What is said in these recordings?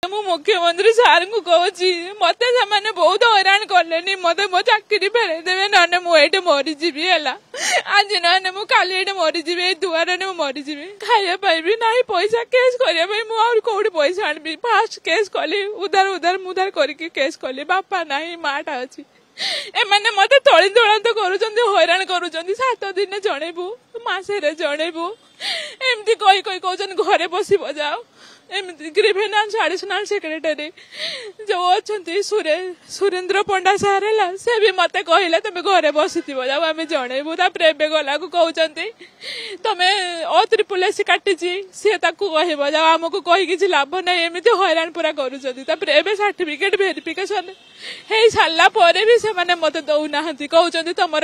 मु मुख्यमंत्री सार को कहूँ मत से बहुत हैरान कले मत मो चाकरी फेरे देवे ना मुझे मरीजी है आज ना मु काली मरीजी दुआर मरीजी खाया पाइबी ना पैसा केस करने कौटी पैसा आनबी फास्ट केस कली उधार उधार मुधार करके केस कली बापा ना माटा अच्छी एमाने मत तली तलांत कर हैरान कर 7 दिन जनइबू मसेरे जनइबू एमती कही कही कहते घरे बस जाओ एमती ग्रीवेनान्स एडिशनल सेक्रेटरी जो अच्छा सुरेंद्र पंडा सार है से भी मत कहले तुम घरे बस जाओ आम जनइबू एवं गला कहते तुम अत्रिपुल काटी सी कह जाओ आमको कही किसी लाभ ना एमती हैरान पूरा कर सर्टिफिकेट भेरिफिकेशन हो सारा भी से मत दौना कहते तुम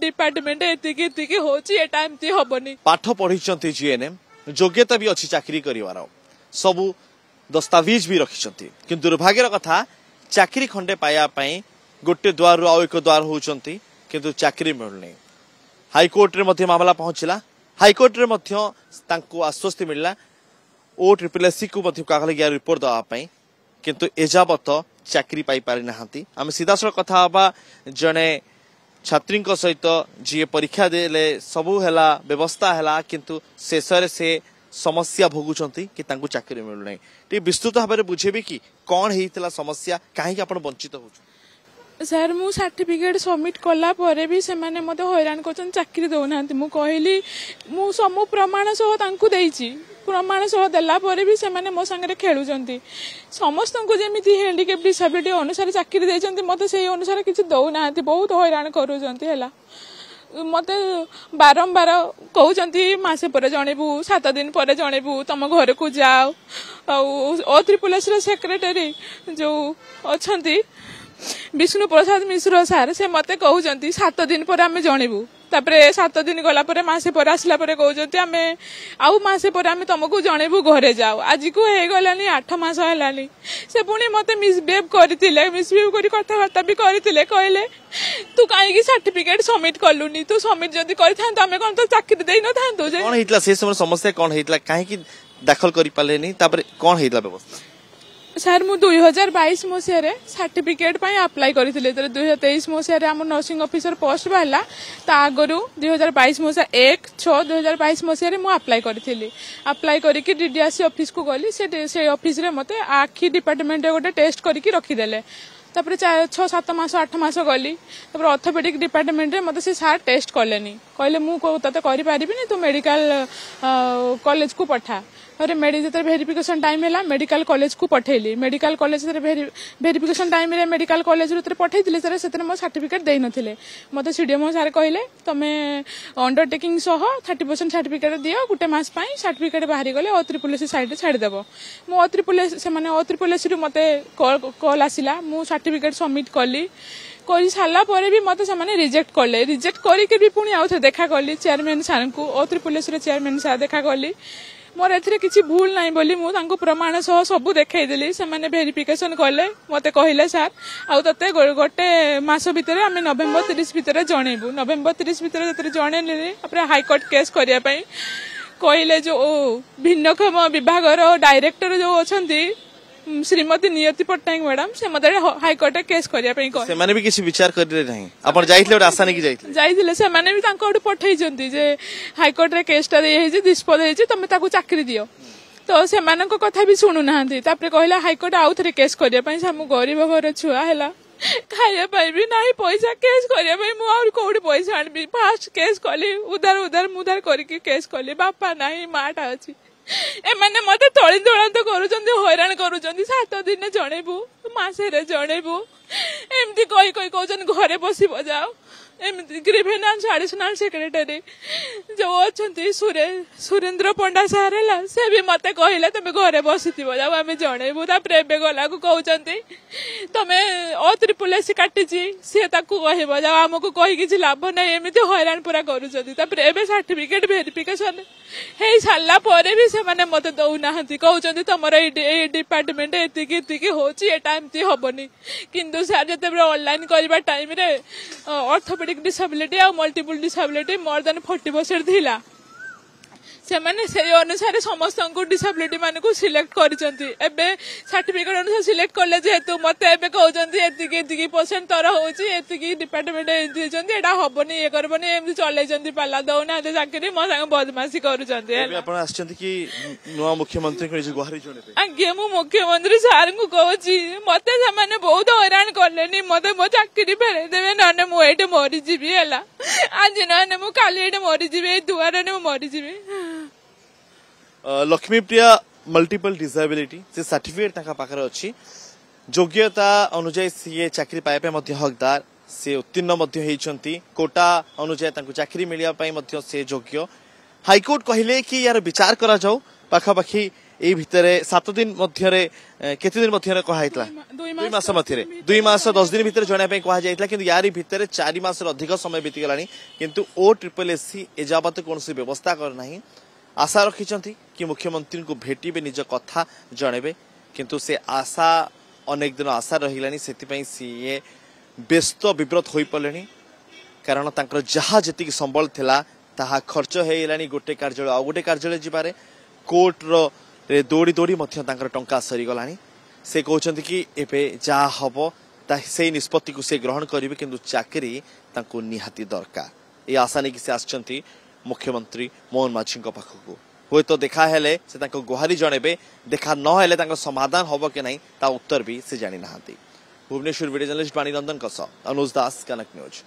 डिपार्टमेंट एति होती हेनी पाठ पढ़ी जीएनएम योग्यता भी अच्छी चाकरी कर सबू दस्तावेज भी रखिंट कि दुर्भाग्यर कथा चाकरी खंडे पायापाई गोटे द्वार आउ एक द्वार होती किंतु चाकरी मिलूनी हाईकोर्ट रे मामला पहुंचला हाईकोर्ट रे आश्वस्ति मिलला OSSC को कहले रिपोर्ट दवापाई किंतु एजावत चाकरी पाई पारि नाहांती आम सीधा सड़क कथा हबा जने छात्री सहित जी परीक्षा देले सबू हैला व्यवस्था हैला किंतु शेष से समस्या भोगुचंती कि तांको चाकरी मिलु नै टी विस्तृत भाबरे बुझेबे कि कोन हेइतला समस्या काहे कि आपण वंचित हो सर मु सर्टिफिकेट सबमिट कला परे भी से माने मते हैरान करछन चाकरी दउना मु कहली मु समु प्रमाण सह तांको देइची प्रमाण सह देला परे भी से माने मो संगे खेलुचंती समस्त को जेमिति हैंडिकैप डिसेबिलिटी अनुसार चाकरी देइचंती मते सेही अनुसार किछि दउना बहुत हैरान करूचंती हैला मत बारंबार कहते मसे पर जनइबू 7 दिन पर जनइबू तुम घर को जाओ अत्रिपुल सेक्रेटरी जो अच्छा विष्णु प्रसाद मिश्र सार से मत कहते 7 दिन पर आम जनइबू 7 दिन गला मसे पर आसला कहते आम आउ मसे पर आम तुमको जनइबू घरे जाओ आज को हो गलानी 8 मास है से पुणी मत मिसबिहेव करते मिसबिहेव कर कथबार्ता भी करते कहले तू कहीं सर्टिफिकेट सबमिट कलुनी तू सबमिट जदि करथांत आमे कोन तो चाकरी देई न थांतो जे कोन हेतला से समय समस्या कोन हेतला काहे कि दाखल करि पालेनी तापर कोन हेतला व्यवस्था सर मु 2022 मसिया रे सर्टिफिकेट पई अप्लाई करिथिले 2023 मसिया रे हम नर्सिंग ऑफिसर पोस्ट बाहला ता आगरु 2022 मसिया 1/6/2022 मसिया रे मु अप्लाई करिथिली अप्लाई करिकि डीडीआरसी ऑफिस को गली से ऑफिस रे मते आखी डिपार्टमेंट गोटे टेस्ट करिकि रखी देले तापर 6-7 मास 8 मास गली तापर ऑर्थोपेडिक डिपार्टमेंट रे मते से सार टेस्ट कलेनी कहले मु तते करि पारिबिनी तू मेडिकल कॉलेज को पठा अरे भेरिफिकेशन टाइम है मेडिकल कॉलेज को पठेली मेडिकल कॉलेज भेरिफिकेशन टाइम रे मेडिकल कॉलेज पठेली सर मो सर्टिफिकेट दे नथिले मते सीडीएमओ सार कहले तमे अंडरटेकिंग सह 30% सर्टिफिकेट दियो गुटे मास पई सर्टिफिकेट बाहरी गले अत्रिपुल साइड रे छाड़ी देबो मो अत्रिपुल से माने अत्रिपुल रु मते कॉल आसिला मु सर्टिफिकेट सबमिट कली कर सारा पर भी मत से रिजेक्ट कले रिजेक्ट करके भी पुणी आउ देखा कली चेयरमैन सार को अत्रिपुल चेयरमैन सार देखा कली मोर एथिरे किछि भूल नाही बोली मु तांको प्रमाण सह सब देखाई देली से माने वेरिफिकेशन कले मते कहले सर आउ तते गोटे मास भितर आमे नवेम्बर 30 भितर जणेबू नवेम्बर 30 भितर जते जणेले अपरे हाई कोर्ट केस करिया पई कहले जो भिन्नक्षम विभाग रो डायरेक्टर जो अछंती श्रीमती नियति पट्टनायक मैडम से मते हाईकोर्ट केस करिया पई कह से माने भी किसी विचार करले नहीं आपण जाइथिले आशा नहीं कि जाइथिले से माने भी तांको पठै जंती जे हाईकोर्ट रे केसटा दे हे जे दिस्पद हे जे तमे ताको चाकरी दियो तो से मानक कथा भी सुनु नाहंती तापर कहला हाईकोर्ट आउ थरे केस करिया पई हम गरीब घर छुआ हैला खाया पाइबी ना पैसा केस करिया पई मु और कौटी पैसा आनबी फास्ट केस कली उधार उधार मुधार करके केस कली बापा ना माटा अच्छी एमाने मत तली तलांत कर हैरान कर 7 दिन जनइबू मसेरे जनइबू एमती कही कही कहते घरे बस जाओ एमती ग्रीवेनान्स एडिशनल सेक्रेटरी जो अच्छा सुरेंद्र पंडा सार है से भी मत कहले तुम घरे बस जाओ आम जनइबू एवं गला कहते तुम अत्रिपुल काटी सी कह जाओ आमको कही किसी लाभ ना एमती हैरान पूरा कर सर्टिफिकेट भेरिफिकेशन हो सारा भी से मत दौना कहते तुम डिपार्टमेंट एति होती हेनी किंतु सर जिते ऑनलाइन करवा टाइम रे ऑर्थोपेडिक डिसेबिलिटी आ मल्टीपल डिसेबिलिटी मोर देन 40% थिला से अनुसार समस्त डिसेबिलिटी मान को सिलेक्ट करछंती एबे सर्टिफिकेट अनुसार सिलेक्ट करले जेहेतु मते एबे कहउछंती एतिकी परसेंट तर होची एतिकी डिपार्टमेंट दिछंती एटा हबनी ए करबनी एमति चलैछंती पाला दउना दे चाकरी म संग बदमाशी करूछंती एबे आपण आछंती कि नुवा मुख्यमंत्री को निज गुहारी जणेबे आगे मु मुख्यमंत्री सार को कहूची मते से बहुत हैरान करलेनी मते मो चाकरी फेरे देबे नने मु एटे मरी जीवी हैला आज नने मु काली एटे मरी जीवी दुआर ने मरी जीवी लक्ष्मीप्रिया मल्टीपल डिसेबिलिटी से सर्टिफिकेट ताका पाखरे अछि योग्यता अनुसार सी चाकरी पाइबे मध्य हकदार से उत्तीर्ण मध्य हेइछंती कोटा अनुसार तांको चाकरी मिलिया पई मध्य से योग्य हाईकोर्ट कहिले कि यार विचार करा जाऊ पाखापाखी ए भितरे 7 दिन मध्यरे केते दिन मध्यरे कहाइतला 2 मास मध्यरे 2 मास 10 दिन भितरे जणा पे कहा जाइतला किंतु यारी भितरे 4 मास अधिक समय बीती गलानी किंतु ओ ट्रिपल एससी एजाबत कोनसी व्यवस्था कर नाही आशा रखिचंती कि मुख्यमंत्री को भेटिबे निज कथा जणेबे किंतु से आशा अनेक दिन आशा रहिलानी सेति पई सीए व्यस्त विब्रत होई पलेनी कारण तांकर जहा जति संबल थिला ताहा खर्च हेइलानी गोटे कार्यालय आ गोटे कार्यालय जिबारे कोर्ट रे दौड़ी दौड़ी मध्य तांकर टंका सरी गलानी से कहउचंती कि एबे जा हबो ता से निष्पत्ति को से ग्रहण करिवे किंतु चाकरी तांको निहाती दरकार ए आशा नै कि से आछंती मुख्यमंत्री मोहन माझी पाखक हुए तो देखा हेले से तांको गुहारी जणेबे देखा न हेले तांको समाधान हबो के नहीं ता उत्तर भी से जानि नाहांती भुवनेश्वर वीडियो जर्नलिस्ट बाणी नंदन अनुज दास कनक न्यूज।